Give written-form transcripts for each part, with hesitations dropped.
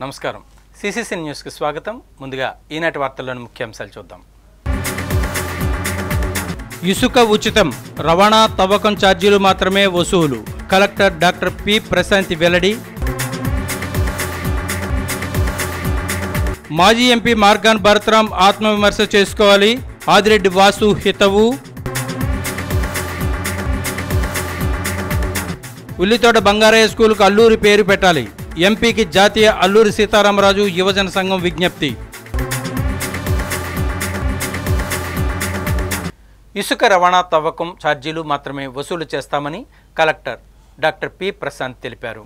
నమస్కారం. సిసిసి న్యూస్కి స్వాగతం. ముందుగా ఈనాటి వార్తల్లోని ముఖ్యాంశాలు చూద్దాం. ఇసుక ఉచితం, రవాణా తవ్వకం ఛార్జీలు మాత్రమే వసూలు. కలెక్టర్ డాక్టర్ పి ప్రశాంతి వెల్లడి. మాజీ ఎంపీ మార్గాన్ భరత్రాం ఆత్మవిమర్శ చేసుకోవాలి. ఆదిరెడ్డి వాసు హితవు. ఉల్లితోట బంగారయ్య స్కూల్కు అల్లూరి పేరు పెట్టాలి. ఎంపీకి జాతీయ అల్లూరి సీతారామరాజు యువజన సంఘం విజ్ఞప్తి. ఇసుక రవాణా తవ్వకం ఛార్జీలు మాత్రమే వసూలు చేస్తామని కలెక్టర్ డాక్టర్ పి ప్రశాంత్ తెలిపారు.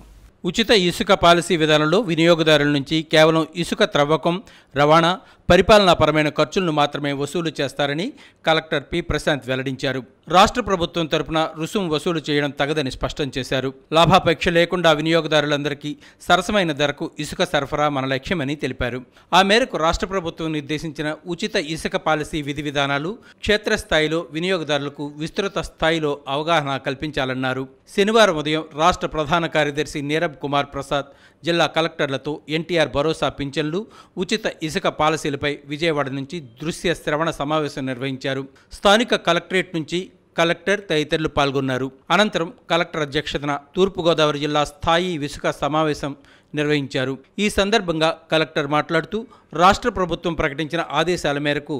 ఉచిత ఇసుక పాలసీ విధానంలో వినియోగదారుల నుంచి కేవలం ఇసుక త్రవ్వకం, రవాణా, పరిపాలనాపరమైన ఖర్చులను మాత్రమే వసూలు చేస్తారని కలెక్టర్ పి ప్రశాంత్ వెల్లడించారు. రాష్ట్ర ప్రభుత్వం తరపున రుసుము వసూలు చేయడం తగదని స్పష్టం చేశారు. లాభాపేక్ష లేకుండా వినియోగదారులందరికీ సరసమైన ధరకు ఇసుక సరఫరా మన లక్ష్యమని తెలిపారు. ఆ మేరకు రాష్ట్ర ప్రభుత్వం నిర్దేశించిన ఉచిత ఇసుక పాలసీ విధి విధానాలు క్షేత్రస్థాయిలో వినియోగదారులకు విస్తృత స్థాయిలో అవగాహన కల్పించాలన్నారు. శనివారం ఉదయం రాష్ట్ర ప్రధాన కార్యదర్శి నీరబ్ కుమార్ ప్రసాద్ జిల్లా కలెక్టర్లతో ఎన్టీఆర్ భరోసా పింఛన్లు, ఉచిత ఇసుక పాలసీలపై విజయవాడ నుంచి దృశ్య శ్రవణ సమావేశం నిర్వహించారు. స్థానిక కలెక్టరేట్ నుంచి కలెక్టర్ తదితరులు పాల్గొన్నారు. అనంతరం కలెక్టర్ అధ్యక్షతన తూర్పుగోదావరి జిల్లా స్థాయి ఇసుక సమావేశం నిర్వహించారు. ఈ సందర్భంగా కలెక్టర్ మాట్లాడుతూ రాష్ట్ర ప్రభుత్వం ప్రకటించిన ఆదేశాల మేరకు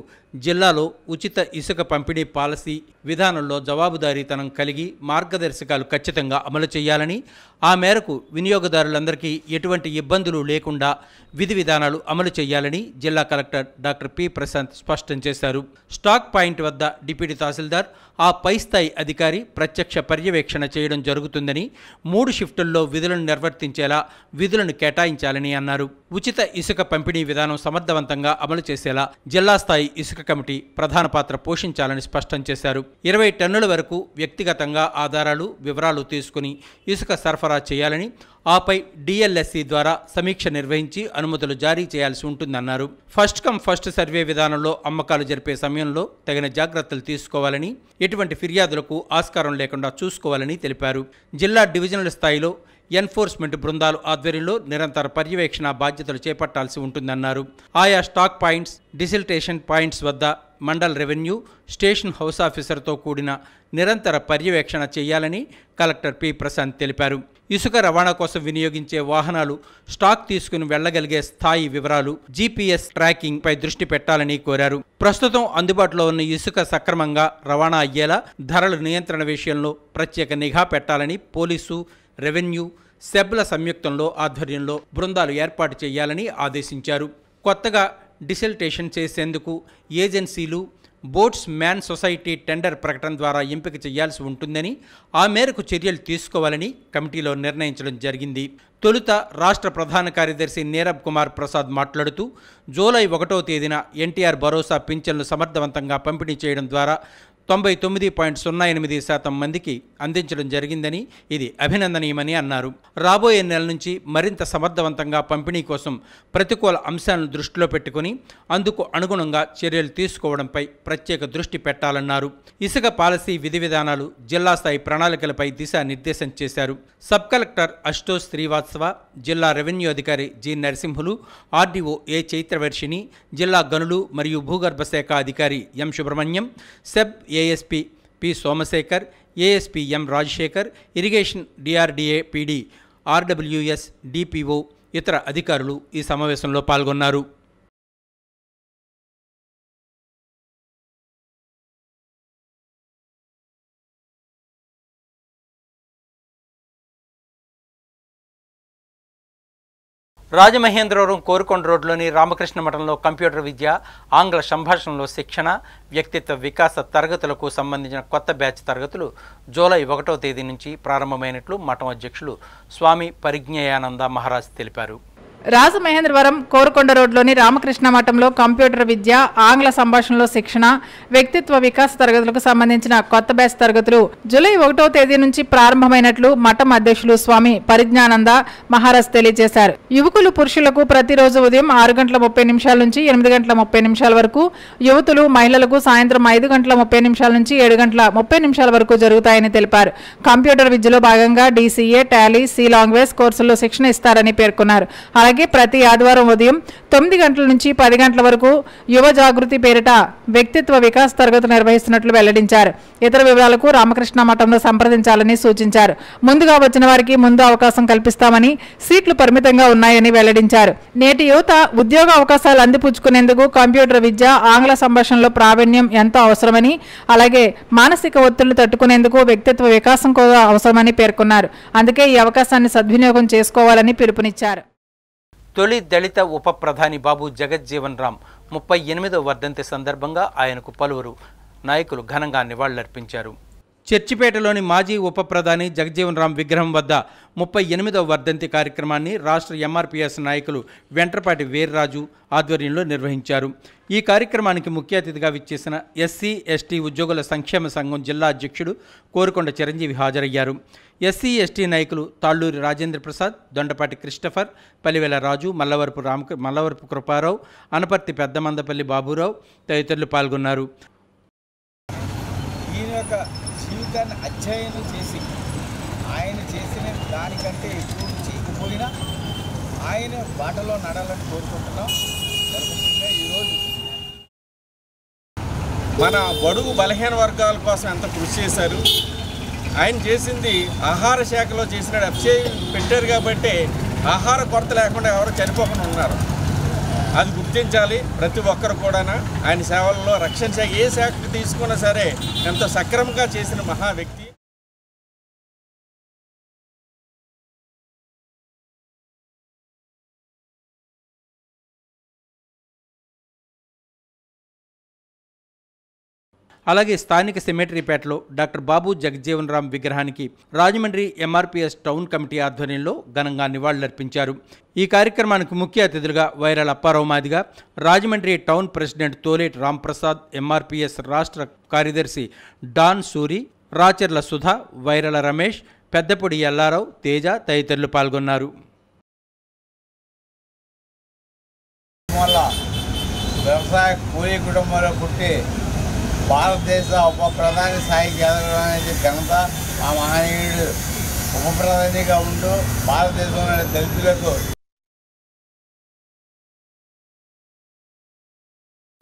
జిల్లాలో ఉచిత ఇసుక పంపిణీ పాలసీ విధానంలో జవాబుదారీతనం కలిగి మార్గదర్శకాలు ఖచ్చితంగా అమలు చేయాలని, ఆ మేరకు వినియోగదారులందరికీ ఎటువంటి ఇబ్బందులు లేకుండా విధి విధానాలు అమలు చేయాలని జిల్లా కలెక్టర్ డాక్టర్ పి ప్రశాంత్ స్పష్టం చేశారు. స్టాక్ పాయింట్ వద్ద డిప్యూటీ తహసీల్దార్, ఆ పై స్థాయి అధికారి ప్రత్యక్ష పర్యవేక్షణ చేయడం జరుగుతుందని, 3 షిఫ్టుల్లో విధులను నిర్వర్తించేలా విధులను కేటాయించాలని అన్నారు. ఉచిత ఇసుక పంపిణీ విధానం సమర్థవంతంగా అమలు చేసేలా జిల్లా స్థాయి ఇసుక కమిటీ ప్రధాన పాత్ర పోషించాలని స్పష్టం చేశారు. 20 టన్నుల వరకు వ్యక్తిగతంగా ఆధారాలు, వివరాలు తీసుకుని ఇసుక సరఫరా చేయాలని, ఆపై డిఎల్ఎస్సి ద్వారా సమీక్ష నిర్వహించి అనుమతులు జారీ చేయాల్సి ఉంటుందన్నారు. ఫస్ట్ కమ్ ఫస్ట్ సర్వే విధానంలో అమ్మకాలు జరిపే సమయంలో తగిన జాగ్రత్తలు తీసుకోవాలని, ఎటువంటి ఫిర్యాదులకు ఆస్కారం లేకుండా చూసుకోవాలని తెలిపారు. జిల్లా డివిజనల్ స్థాయిలో ఎన్ఫోర్స్మెంట్ బృందాలు ఆధ్వర్యంలో నిరంతర పర్యవేక్షణ బాధ్యతలు చేపట్టాల్సి ఉంటుందన్నారు. ఆయా స్టాక్ పాయింట్స్, డిసిల్టేషన్ పాయింట్స్ వద్ద మండల్ రెవెన్యూ, స్టేషన్ హౌస్ ఆఫీసర్తో కూడిన నిరంతర పర్యవేక్షణ చేయాలని కలెక్టర్ పి ప్రశాంత్ తెలిపారు. ఇసుక రవాణా కోసం వినియోగించే వాహనాలు స్టాక్ తీసుకుని వెళ్లగలిగే స్థాయి వివరాలు, జీపీఎస్ ట్రాకింగ్ పై దృష్టి పెట్టాలని కోరారు. ప్రస్తుతం అందుబాటులో ఉన్న ఇసుక సక్రమంగా రవాణా అయ్యేలా ధరల నియంత్రణ విషయంలో ప్రత్యేక నిఘా పెట్టాలని పోలీసు, రెవెన్యూ, సెబ్ల సంయుక్తంలో ఆధ్వర్యంలో బృందాలు ఏర్పాటు చేయాలని ఆదేశించారు. కొత్తగా డిసిల్టేషన్ చేసేందుకు ఏజెన్సీలు, బోట్స్ మ్యాన్ సొసైటీ టెండర్ ప్రకటన ద్వారా ఎంపిక చేయాల్సి ఉంటుందని, ఆ మేరకు చర్యలు తీసుకోవాలని కమిటీలో నిర్ణయించడం జరిగింది. తొలుత రాష్ట్ర ప్రధాన కార్యదర్శి నీరబ్ కుమార్ ప్రసాద్ మాట్లాడుతూ జూలై 1వ తేదీన ఎన్టీఆర్ భరోసా పింఛన్లు సమర్థవంతంగా పంపిణీ చేయడం ద్వారా 99.08% మందికి అందించడం జరిగిందని, ఇది అభినందనీయమని అన్నారు. రాబోయే నెల నుంచి మరింత సమర్థవంతంగా పంపిణీ కోసం ప్రతికూల అంశాలను దృష్టిలో పెట్టుకుని అందుకు అనుగుణంగా చర్యలు తీసుకోవడంపై ప్రత్యేక దృష్టి పెట్టాలన్నారు. ఇసుక పాలసీ విధి విధానాలు, జిల్లా స్థాయి ప్రణాళికలపై దిశానిర్దేశం చేశారు. సబ్ కలెక్టర్ అశుతోష్ శ్రీవాత్సవ, జిల్లా రెవెన్యూ అధికారి G Narasimhulu, RDO A Chaitravarshini, జిల్లా గనులు మరియు భూగర్భ శాఖ అధికారి M Subrahmanyam, SEB ASP P Somasekhar, ASP M Rajasekhar, irrigation DRDA PD RWS DPO, ఇతర అధికారులు ఈ సమావేశంలో పాల్గొన్నారు. రాజమహేంద్రవరం కోరుకొండ రోడ్లోని రామకృష్ణ మఠంలో కంప్యూటర్ విద్య, ఆంగ్ల సంభాషణలో శిక్షణ, వ్యక్తిత్వ వికాస తరగతులకు సంబంధించిన కొత్త బ్యాచ్ తరగతులు జూలై 1వ తేదీ నుంచి ప్రారంభమైనట్లు మఠం అధ్యక్షులు స్వామి పరిజ్ఞయానంద మహారాజ్ తెలిపారు. రాజమహేంద్రవరం కోరుకొండ రోడ్లోని రామకృష్ణ మఠంలో కంప్యూటర్ విద్య, ఆంగ్ల సంభాషణలో శిక్షణ, వ్యక్తిత్వ వికాస తరగతులకు సంబంధించిన కొత్త బ్యాచ్ తరగతులు జూలై 1వ తేదీ నుంచి ప్రారంభమైనట్లు మఠం అధ్యక్షులు స్వామి పరిజ్ఞానంద మహారాజ్ తెలియజేశారు. యువకులు, పురుషులకు ప్రతిరోజు ఉదయం 6:30 నుంచి 8:30 వరకు, యువతులు, మహిళలకు సాయంత్రం 5:30 నుంచి 7:30 వరకు జరుగుతాయని తెలిపారు. కంప్యూటర్ విద్యలో భాగంగా డీసీఏ, టాలీ, సి లాంగ్వేజ్ కోర్సుల్లో శిక్షణ ఇస్తారని పేర్కొన్నారు. అలాగే అలాగే ప్రతి ఆదివారం ఉదయం 9 గంటల నుంచి 10 గంటల వరకు యువ జాగృతి పేరిట వ్యక్తిత్వ వికాస్ తరగతులు నిర్వహిస్తున్నట్లు వెల్లడించారు. ఇతర వివరాలకు రామకృష్ణ మఠంలో సంప్రదించాలని సూచించారు. ముందుగా వచ్చిన వారికి ముందు అవకాశం కల్పిస్తామని, సీట్లు పరిమితంగా ఉన్నాయని వెల్లడించారు. నేటి యువత ఉద్యోగ అవకాశాలు అందిపుచ్చుకునేందుకు కంప్యూటర్ విద్య, ఆంగ్ల సంభాషణలో ప్రావీణ్యం ఎంతో అవసరమని, అలాగే మానసిక ఒత్తిళ్లు తట్టుకునేందుకు వ్యక్తిత్వ వికాసం కూడా అవసరమని పేర్కొన్నారు. అందుకే ఈ అవకాశాన్ని సద్వినియోగం చేసుకోవాలని పిలుపునిచ్చారు. తొలి దళిత ఉప ప్రధాని బాబు జగజ్జీవన్ రామ్ 38వ వర్ధంతి సందర్భంగా ఆయనకు పలువురు నాయకులు ఘనంగా నివాళులర్పించారు. చర్చిపేటలోని మాజీ ఉప ప్రధాని జగజ్జీవన్ రామ్ విగ్రహం వద్ద 38వ వర్ధంతి కార్యక్రమాన్ని రాష్ట్ర ఎంఆర్పీఎస్ నాయకులు వెంట్రపాటి వీర్రాజు ఆధ్వర్యంలో నిర్వహించారు. ఈ కార్యక్రమానికి ముఖ్య అతిథిగా విచ్చేసిన ఎస్సీ ఎస్టీ ఉద్యోగుల సంక్షేమ సంఘం జిల్లా అధ్యక్షుడు కోరుకొండ చిరంజీవి హాజరయ్యారు. ఎస్సీ ఎస్టీ నాయకులు తాళ్లూరి రాజేంద్ర ప్రసాద్, దొండపాటి క్రిస్టఫర్, పలివెల రాజు, మల్లవరపు కృపారావు, అనపర్తి పెద్దమందపల్లి బాబురావు తదితరులు పాల్గొన్నారు. జీవితాన్ని అధ్యయనం చేసి ఆయన చేసిన దానికంటే ఎక్కువ చేయకపోయినా ఆయన బాటలో నడాలని కోరుకుంటున్నాం. ముఖ్యంగా ఈరోజు మన బడుగు బలహీన వర్గాల కోసం ఎంత కృషి చేశారు. ఆయన చేసింది ఆహార శాఖలో చేసిన ఎఫ్సిఐ పెట్టారు కాబట్టి ఆహార కొరత లేకుండా ఎవరు చనిపోకుండా ఉన్నారు. అది గుర్తించాలి ప్రతి ఒక్కరు కూడా. ఆయన సేవల్లో రక్షణ శాఖ ఏ శాఖకు తీసుకున్నా సరే ఎంతో సక్రమంగా చేసిన మహా వ్యక్తి. అలాగే స్థానిక సెమెటరీపేటలో డాక్టర్ బాబు జగజ్జీవన్ రామ్ విగ్రహానికి రాజమండ్రి ఎంఆర్పీఎస్ టౌన్ కమిటీ ఆధ్వర్యంలో ఘనంగా నివాళులర్పించారు. ఈ కార్యక్రమానికి ముఖ్య అతిథులుగా Vairala Apparao Madiga, Rajahmundry town president Toleti Ramprasad, MRPS రాష్ట్ర కార్యదర్శి డాన్ సూరి, రాచర్ల సుధా, వైరాల రమేష్, పెద్దపొడి ఎల్లారావు, తేజ తదితరులు పాల్గొన్నారు. వ్యవసాయ కూలీ కుటుంబంలో పుట్టి భారతదేశ ఉప ప్రధాని స్థాయికి ఎదగడం అనేది ఘనత. ఆ మహనీయుడు ఉప ప్రధానిగా ఉంటూ భారతదేశంలోని దళితులకు.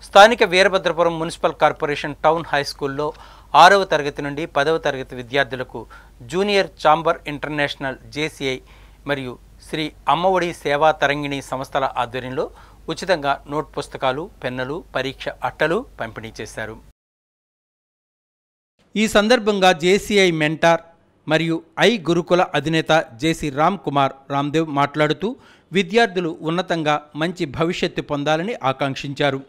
స్థానిక Veerabhadrapuram municipal corporation town high స్కూల్లో 6వ తరగతి నుండి 10వ తరగతి విద్యార్థులకు జూనియర్ ఛాంబర్ ఇంటర్నేషనల్ జేసీఐ మరియు శ్రీ అమ్మఒడి సేవా తరంగిణి సంస్థల ఆధ్వర్యంలో ఉచితంగా నోట్ పుస్తకాలు, పెన్నులు, పరీక్ష అట్టలు పంపిణీ చేశారు. ఈ సందర్భంగా జేసీఐ మెంటార్ మరియు గురుకుల అధినేత జేసీ రామ్ కుమార్ రామ్దేవ్ మాట్లాడుతూ విద్యార్థులు ఉన్నతంగా మంచి భవిష్యత్తు పొందాలని ఆకాంక్షించారు.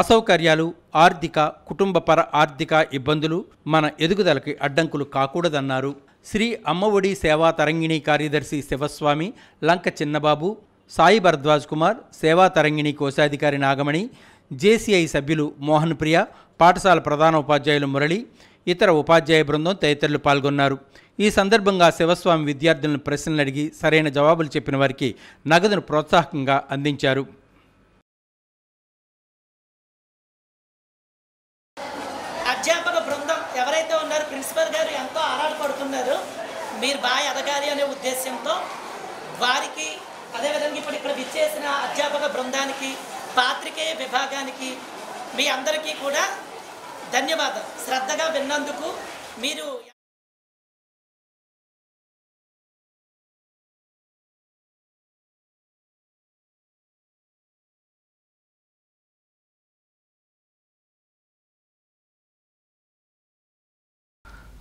అసౌకర్యాలు, ఆర్థిక, కుటుంబపర ఆర్థిక ఇబ్బందులు మన ఎదుగుదలకి అడ్డంకులు కాకూడదన్నారు. శ్రీ అమ్మఒడి సేవా తరంగిణి కార్యదర్శి శివస్వామి, లంక చిన్నబాబు, సాయి భరద్వాజ్ కుమార్, సేవా తరంగిణి కోశాధికారి నాగమణి, జేసీఐ సభ్యులు మోహన్ ప్రియ, పాఠశాల ప్రధాన ఉపాధ్యాయులు మురళి, ఇతర ఉపాధ్యాయ బృందం తదితరులు పాల్గొన్నారు. ఈ సందర్భంగా శివస్వామి విద్యార్థులను ప్రశ్నలు అడిగి సరైన జవాబులు చెప్పిన వారికి నగదును ప్రోత్సాహకంగా అందించారు. అధ్యాపక బృందం ఎవరైతే ఉన్నారో ప్రిన్సిపల్ గారు ఎంతో ఆరాటపడుతున్నారు మీరు బాగా ఎదగాలి అనే ఉద్దేశంతో వారికి, అదేవిధంగా ఇప్పుడు ఇక్కడ విచ్చేసిన అధ్యాపక బృందానికి, పాత్రికేయ విభాగానికి మీ అందరికీ కూడా ధన్యవాదాలు. శ్రద్ధగా విన్నందుకు. మీరు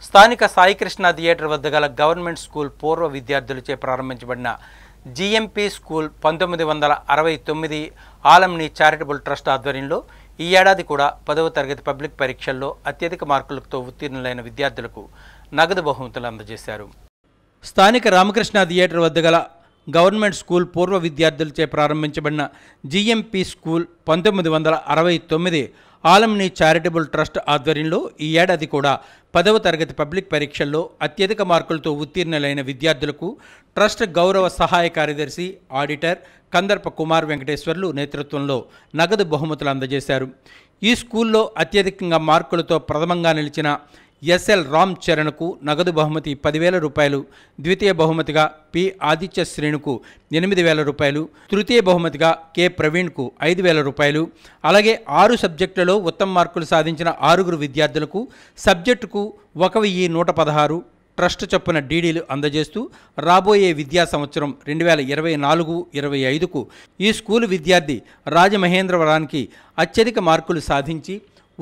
స్థానిక సాయికృష్ణ థియేటర్ వద్ద గల గవర్నమెంట్ స్కూల్ పూర్వ విద్యార్థులచే ప్రారంభించబడిన జీఎంపీ స్కూల్ 1969 ఆలంని చారిటబుల్ ట్రస్ట్ ఆధ్వర్యంలో ఈ ఏడాది కూడా 10వ తరగతి పబ్లిక్ పరీక్షల్లో అత్యధిక మార్కులతో ఉత్తీర్ణులైన విద్యార్థులకు నగదు బహుమతులు అందజేశారు. స్థానిక రామకృష్ణ థియేటర్ వద్ద గల గవర్నమెంట్ స్కూల్ పూర్వ విద్యార్థులచే ప్రారంభించబడిన జీఎంపీ స్కూల్ 1969 ఆలంని చారిటబుల్ ట్రస్ట్ ఆధ్వర్యంలో ఈ ఏడాది కూడా 10వ తరగతి పబ్లిక్ పరీక్షల్లో అత్యధిక మార్కులతో ఉత్తీర్ణులైన విద్యార్థులకు ట్రస్ట్ గౌరవ సహాయ కార్యదర్శి ఆడిటర్ కందర్ప కుమార్ వెంకటేశ్వర్లు నేతృత్వంలో నగదు బహుమతులు అందజేశారు. ఈ స్కూల్లో అత్యధికంగా మార్కులతో ప్రథమంగా నిలిచిన ఎస్ఎల్ రామ్ చరణ్కు నగదు బహుమతి 10,000 రూపాయలు, ద్వితీయ బహుమతిగా పి ఆదిత్య శ్రేణుకు 8,000 రూపాయలు, తృతీయ బహుమతిగా కె ప్రవీణ్కు 5,000 రూపాయలు, అలాగే 6 సబ్జెక్టులలో ఉత్తమ మార్కులు సాధించిన 6 విద్యార్థులకు సబ్జెక్టుకు 1,116 ట్రస్ట్ చొప్పున డీడీలు అందజేస్తూ రాబోయే విద్యా సంవత్సరం 2024-25కు ఈ స్కూలు విద్యార్థి రాజమహేంద్రవరానికి అత్యధిక మార్కులు సాధించి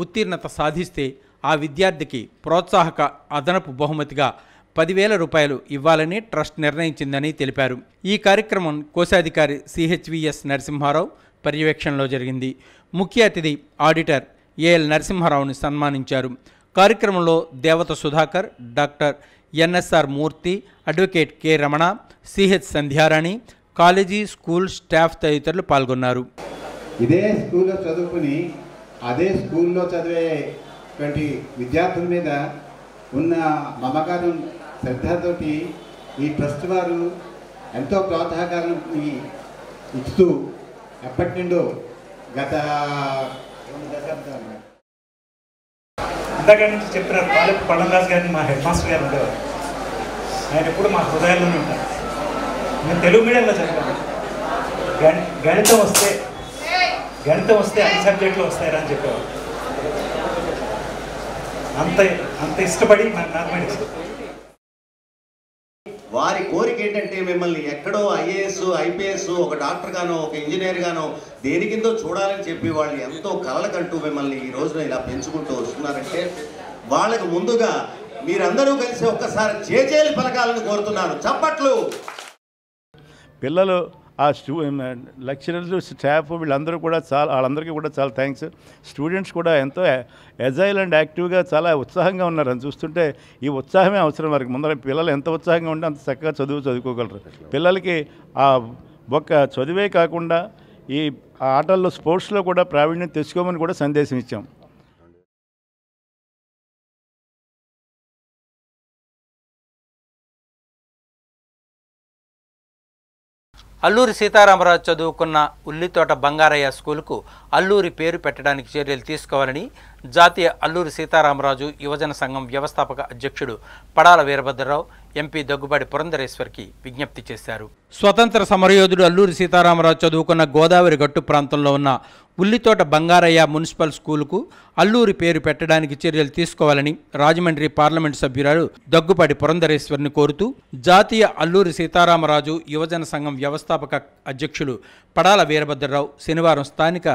ఉత్తీర్ణత సాధిస్తే ఆ విద్యార్థికి ప్రోత్సాహక అదనపు బహుమతిగా 10,000 రూపాయలు ఇవ్వాలని ట్రస్ట్ నిర్ణయించిందని తెలిపారు. ఈ కార్యక్రమం కోశాధికారి సిహెచ్విఎస్ నరసింహారావు పర్యవేక్షణలో జరిగింది. ముఖ్య అతిథి ఆడిటర్ ఏఎల్ నరసింహారావుని సన్మానించారు. కార్యక్రమంలో Devata Sudhakar, doctor NSR Murthy, advocate K Ramana, CH Sandhyarani, college school staff తదితరులు పాల్గొన్నారు. ఇదే స్కూల్లో చదువుకుని అదే స్కూల్లో చదివేటువంటి విద్యార్థుల మీద ఉన్న మమకారం, శ్రద్ధతోటి ఈ ట్రస్ట్ వారు ఎంతో ప్రోత్సాహకాలను ఇస్తూ ఎప్పటి నుండో గత 2 దశాబ్దాలు ఇందాక నుంచి చెప్పినారు పాలెపు పళ్ళంరాజు గారిని మా హెడ్ మాస్టర్ గారు ఉండేవారు. ఆయన ఎప్పుడు మా హృదయాల్లోనే ఉంటారు. నేను తెలుగు మీడియంలో చదివాను. గణితం వస్తే అన్ని సబ్జెక్టులు వస్తాయని అని చెప్పేవారు. అంత ఇష్టపడి మ్యాథమెటిక్స్. వారి కోరిక ఏంటంటే మిమ్మల్ని ఎక్కడో ఐఏఎస్, ఐపీఎస్, ఒక డాక్టర్ గానో, ఒక ఇంజనీర్ గానో దేని కిందో చూడాలని చెప్పి వాళ్ళు ఎంతో కలలకంటూ మిమ్మల్ని ఈ రోజున ఇలా పెంచుకుంటూ వస్తున్నారంటే వాళ్ళకు ముందుగా మీరందరూ కలిసి ఒక్కసారి చేజేలి పలకాలని కోరుతున్నాను. చప్పట్లు. పిల్లలు, ఆ లెక్చరర్లు, స్టాఫ్ వాళ్ళందరూ కూడా వాళ్ళందరికీ కూడా చాలా థ్యాంక్స్. స్టూడెంట్స్ కూడా ఎంతో ఎజైల్ అండ్ యాక్టివ్గా చాలా ఉత్సాహంగా ఉన్నారు. అని చూస్తుంటే ఈ ఉత్సాహమే అవసరం. వారికి ముందర పిల్లలు ఎంత ఉత్సాహంగా ఉంటే అంత చక్కగా చదువుకోగలరు. పిల్లలకి ఆ ఒక్క చదువే కాకుండా ఈ ఆటల్లో, స్పోర్ట్స్లో కూడా ప్రావీణ్యం తెచ్చుకోమని కూడా సందేశం ఇచ్చాం. అల్లూరి సీతారామరాజు చదువుకున్న ఉల్లితోట బంగారయ్య స్కూలుకు అల్లూరి పేరు పెట్టడానికి చర్యలు తీసుకోవాలని జాతీయ అల్లూరి సీతారామరాజు యువజన సంఘం వ్యవస్థాపక అధ్యక్షుడు పడాల వీరభద్రరావు ఎంపీ దగ్గుబాటి పురంధరేశ్వర్కి విజ్ఞప్తి చేశారు. స్వతంత్ర సమరయోధుడు అల్లూరి సీతారామరాజు చదువుకున్న గోదావరి గట్టు ప్రాంతంలో ఉన్న ఉల్లితోట బంగారయ్య మున్సిపల్ స్కూలుకు అల్లూరి పేరు పెట్టడానికి చర్యలు తీసుకోవాలని రాజమండ్రి పార్లమెంటు సభ్యురాలు దగ్గుపాటి పురంధరేశ్వర్ని కోరుతూ జాతీయ అల్లూరి సీతారామరాజు యువజన సంఘం వ్యవస్థాపక అధ్యక్షులు పడాల వీరభద్రరావు శనివారం స్థానిక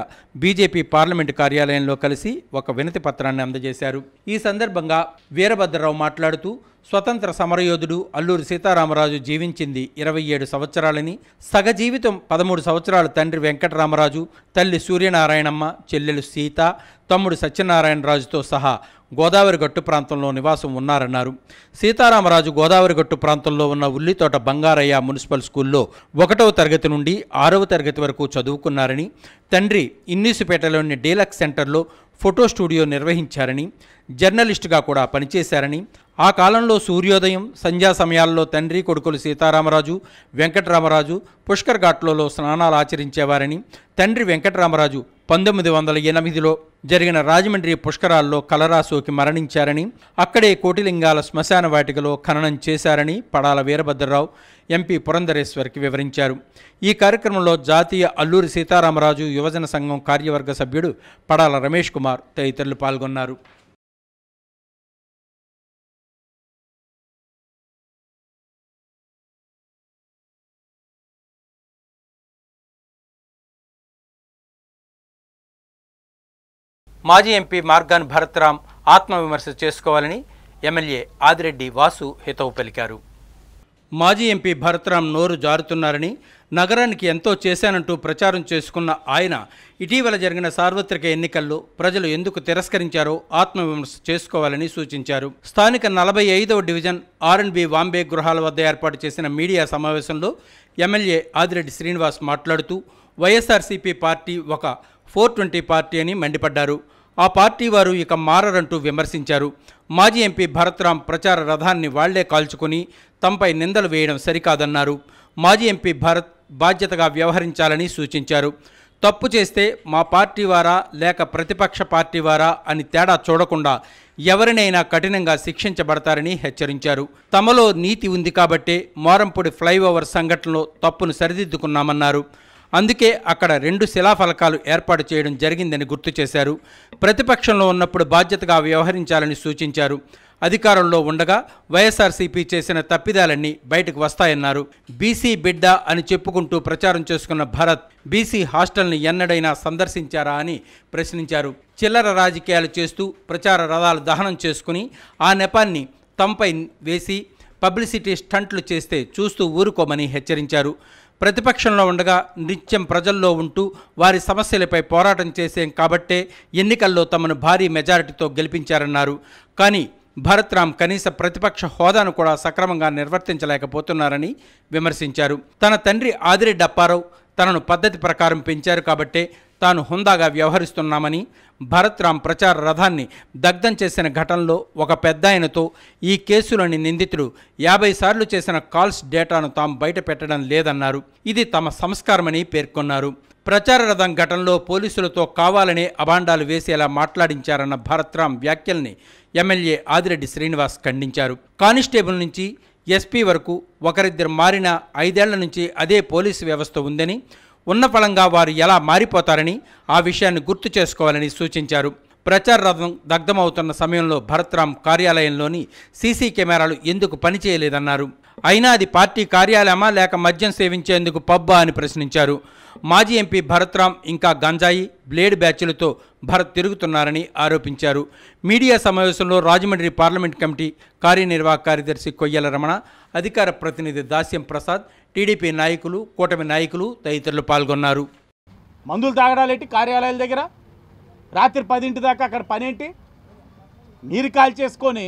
బీజేపీ పార్లమెంటు కార్యాలయంలో కలిసి ఒక వినతి పత్రాన్ని అందజేశారు. ఈ సందర్భంగా వీరభద్రరావు మాట్లాడుతూ స్వతంత్ర సమరయోధుడు అల్లూరి సీతారామరాజు జీవించింది 27 సంవత్సరాలని, సగ జీవితం 13 సంవత్సరాలు తండ్రి వెంకటరామరాజు, తల్లి సూర్యనారాయణమ్మ, చెల్లెలు సీత, తమ్ముడు సత్యనారాయణరాజుతో సహా గోదావరి గట్టు ప్రాంతంలో నివాసం ఉన్నారన్నారు. సీతారామరాజు గోదావరి గట్టు ప్రాంతంలో ఉన్న ఉల్లితోట బంగారయ్య మున్సిపల్ స్కూల్లో 1వ తరగతి నుండి 6వ తరగతి వరకు చదువుకున్నారని, తండ్రి ఇన్నీసుపేటలోని డీలక్స్ సెంటర్లో ఫోటో స్టూడియో నిర్వహించారని, జర్నలిస్టుగా కూడా పనిచేశారని, ఆ కాలంలో సూర్యోదయం, సంధ్యా సమయాల్లో తండ్రి కొడుకులు సీతారామరాజు, వెంకటరామరాజు పుష్కర్ ఘాట్లలో స్నానాలు ఆచరించేవారని, తండ్రి వెంకటరామరాజు 1908లో జరిగిన రాజమండ్రి పుష్కరాల్లో కలరా సోకి మరణించారని, అక్కడే కోటిలింగాల శ్మశాన వాటికలో ఖననం చేశారని పడాల వీరభద్రరావు ఎంపీ పురంధరేశ్వర్కి వివరించారు. ఈ కార్యక్రమంలో జాతీయ అల్లూరి సీతారామరాజు యువజన సంఘం కార్యవర్గ సభ్యుడు పడాల రమేష్ కుమార్ తదితరులు పాల్గొన్నారు. మాజీ ఎంపీ మార్గాన్ భరత్రామ్ ఆత్మవిమర్శ చేసుకోవాలని ఎమ్మెల్యే ఆదిరెడ్డి వాసు హితవు పలికారు. మాజీ ఎంపీ భరత్రామ్ నోరు జారుతున్నారని, నగరానికి ఎంతో చేశానంటూ ప్రచారం చేసుకున్న ఆయన ఇటీవల జరిగిన సార్వత్రిక ఎన్నికల్లో ప్రజలు ఎందుకు తిరస్కరించారో ఆత్మవిమర్శ చేసుకోవాలని సూచించారు. స్థానిక 45వ డివిజన్ R&B వాంబే గృహాల వద్ద ఏర్పాటు చేసిన మీడియా సమావేశంలో ఎమ్మెల్యే ఆదిరెడ్డి శ్రీనివాస్ మాట్లాడుతూ వైఎస్ఆర్సీపీ పార్టీ ఒక 420 పార్టీ అని మండిపడ్డారు. ఆ పార్టీ వారు ఇక మారరంటూ విమర్శించారు. మాజీ ఎంపీ భరత్రామ్ ప్రచార రథాన్ని వాళ్లే కాల్చుకుని తమపై నిందలు వేయడం సరికాదన్నారు. మాజీ ఎంపీ భరత్ బాధ్యతగా వ్యవహరించాలని సూచించారు. తప్పు చేస్తే మా పార్టీ వారా లేక ప్రతిపక్ష పార్టీ వారా అని తేడా చూడకుండా ఎవరినైనా కఠినంగా శిక్షించబడతారని హెచ్చరించారు. తమలో నీతి ఉంది కాబట్టే మోరంపూడి ఫ్లైఓవర్ సంఘటనలో తప్పును సరిదిద్దుకున్నామన్నారు. అందుకే అక్కడ 2 శిలాఫలకాలు ఏర్పాటు చేయడం జరిగిందని గుర్తు చేశారు. ప్రతిపక్షంలో ఉన్నప్పుడు బాధ్యతగా వ్యవహరించాలని సూచించారు. అధికారంలో ఉండగా వైఎస్ఆర్సీపీ చేసిన తప్పిదాలన్నీ బయటకు వస్తాయన్నారు. బీసీ బిడ్డ అని చెప్పుకుంటూ ప్రచారం చేసుకున్న భరత్ బీసీ హాస్టల్ని ఎన్నడైనా సందర్శించారా అని ప్రశ్నించారు. చిల్లర రాజకీయాలు చేస్తూ ప్రచార రథాలు దహనం చేసుకుని ఆ నెపాన్ని తమపై వేసి పబ్లిసిటీ స్టంట్లు చేస్తే చూస్తూ ఊరుకోమని హెచ్చరించారు. ప్రతిపక్షంలో ఉండగా నిత్యం ప్రజల్లో ఉంటూ వారి సమస్యలపై పోరాటం చేసేం కాబట్టే ఎన్నికల్లో తమను భారీ మెజారిటీతో గెలిపించారన్నారు. కానీ భరత్ రామ్ కనీస ప్రతిపక్ష హోదాను కూడా సక్రమంగా నిర్వర్తించలేకపోతున్నారని విమర్శించారు. తన తండ్రి ఆదిరెడ్డి అప్పారావు తనను పద్ధతి ప్రకారం పెంచారు కాబట్టే తాను హుందాగా వ్యవహరిస్తున్నామని, భరత్ రామ్ ప్రచార రథాన్ని దగ్ధం చేసిన ఘటనలో ఒక పెద్దాయనతో ఈ కేసులోని నిందితుడు 50 సార్లు చేసిన కాల్స్ డేటాను తాము బయట పెట్టడం లేదన్నారు. ఇది తమ సంస్కారమని పేర్కొన్నారు. ప్రచార రథం ఘటనలో పోలీసులతో కావాలనే అబాండాలు వేసేలా మాట్లాడించారన్న భరత్ రామ్ వ్యాఖ్యల్ని ఎమ్మెల్యే ఆదిరెడ్డి శ్రీనివాస్ ఖండించారు. కానిస్టేబుల్ నుంచి ఎస్పీ వరకు ఒకరిద్దరు మారిన 5 ఏళ్ల నుంచి అదే పోలీసు వ్యవస్థ ఉందని, ఉన్న ఫలంగా వారు ఎలా మారిపోతారని ఆ విషయాన్ని గుర్తు చేసుకోవాలని సూచించారు. ప్రచార రథం దగ్ధమవుతున్న సమయంలో భరత్ రామ్ కార్యాలయంలోని సీసీ కెమెరాలు ఎందుకు పనిచేయలేదన్నారు. అయినా అది పార్టీ కార్యాలయమా లేక మద్యం సేవించేందుకు పబ్బా అని ప్రశ్నించారు. మాజీ ఎంపీ భరత్ రామ్ ఇంకా గంజాయి, బ్లేడ్ బ్యాచ్లతో భరత్ తిరుగుతున్నారని ఆరోపించారు. మీడియా సమావేశంలో రాజమండ్రి పార్లమెంట్ కమిటీ కార్యనిర్వాహక కార్యదర్శి కొయ్యల రమణ, అధికార ప్రతినిధి దాస్యం ప్రసాద్, టీడీపీ నాయకులు, కూటమి నాయకులు తదితరులు పాల్గొన్నారు. మందులు తాగడాలేంటి కార్యాలయాల దగ్గర? రాత్రి 10 దాకా అక్కడ పనేంటి? మీరు కాల్ చేసుకొని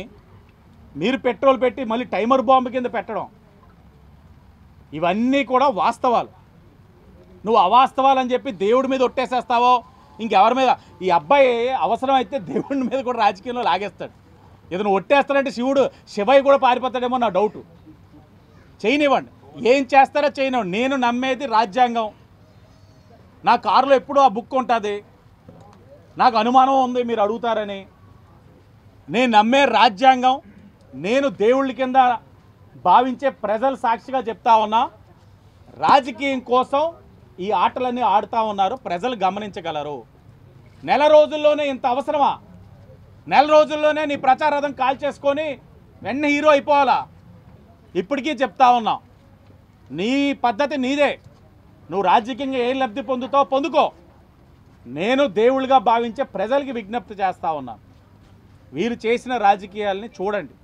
మీరు పెట్రోల్ పెట్టి మళ్ళీ టైమర్ బాంబు కింద పెట్టడం, ఇవన్నీ కూడా వాస్తవాలు. నువ్వు అవాస్తవాలని చెప్పి దేవుడి మీద ఒట్టేసేస్తావో ఇంకెవరి మీద? ఈ అబ్బాయి అవసరం అయితే దేవుడి మీద కూడా రాజకీయంలో లాగేస్తాడు. ఏదైనా ఒట్టేస్తాడంటే శివయ్య కూడా పారిపోతాడేమో నా డౌటు. చేయనివ్వండి, ఏం చేస్తారో చేయనివ్వండి. నేను నమ్మేది రాజ్యాంగం. నా కారులో ఎప్పుడూ ఆ బుక్ ఉంటుంది. నాకు అనుమానం ఉంది మీరు అడుగుతారని. నేను నమ్మే రాజ్యాంగం, నేను దేవుళ్ళ కింద భావించే ప్రజలు సాక్షిగా చెప్తా ఉన్నా. రాజకీయం కోసం ఈ ఆటలన్నీ ఆడుతూ ఉన్నారు, ప్రజలు గమనించగలరు. నెల రోజుల్లోనే ఇంత అవసరమా? నెల రోజుల్లోనే నీ ప్రచార రథం కాల్ చేసుకొని వెంటనే హీరో అయిపోవాలా? ఇప్పటికీ చెప్తా ఉన్నాం, నీ పద్ధతి నీదే. నువ్వు రాజకీయంగా ఏం లబ్ధి పొందుతావో పొందుకో. నేను దేవుళ్ళుగా భావించే ప్రజలకి విజ్ఞప్తి చేస్తూ ఉన్నాను. వీరు చేసిన రాజకీయాలని చూడండి,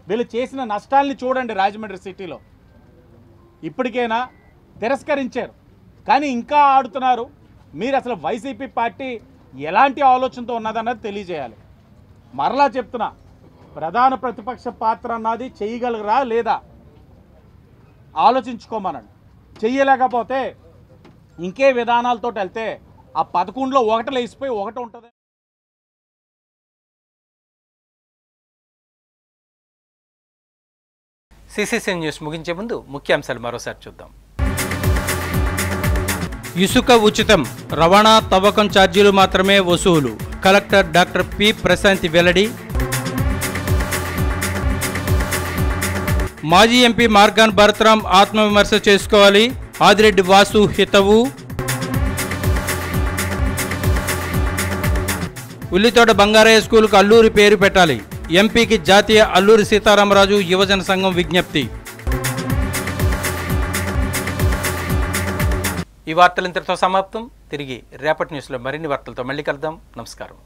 వీళ్ళు చేసిన నష్టాలని చూడండి. రాజమండ్రి సిటీలో ఇప్పటికైనా తిరస్కరించారు, కానీ ఇంకా ఆడుతున్నారు. మీరు అసలు వైసీపీ పార్టీ ఎలాంటి ఆలోచనతో ఉన్నదన్నది తెలియజేయాలి. మరలా చెప్తున్నా, ప్రధాన ప్రతిపక్ష పాత్ర అన్నది చేయగలరా లేదా ఆలోచించుకోమనండి. చెయ్యలేకపోతే ఇంకే విధానాలతో వెళ్తే ఆ 11లో 1 లేసిపోయి 1 ఉంటుంది. సిసిసి న్యూస్ ముగించే ముందు ముఖ్యాంశాలు మరోసారి చూద్దాం. ఇసుక ఉచితం, రవాణా తవ్వకం ఛార్జీలు మాత్రమే వసూలు, కలెక్టర్ డాక్టర్ పి ప్రశాంతి వెల్లడి. మాజీ ఎంపీ మార్గాన్ భరత్ రామ్ ఆత్మవిమర్శ చేసుకోవాలి, ఆదిరెడ్డి వాసు హితవు. ఉల్లితోట బంగారయ్య స్కూల్కు అల్లూరి పేరు పెట్టాలి, ఎంపీకి జాతీయ అల్లూరి సీతారామరాజు యువజన సంఘం విజ్ఞప్తి. ఈ వార్తలు ఇంతటితో సమాప్తం. తిరిగి రేపటి న్యూస్లో మరిన్ని వార్తలతో మళ్ళీ కలుద్దాం. నమస్కారం.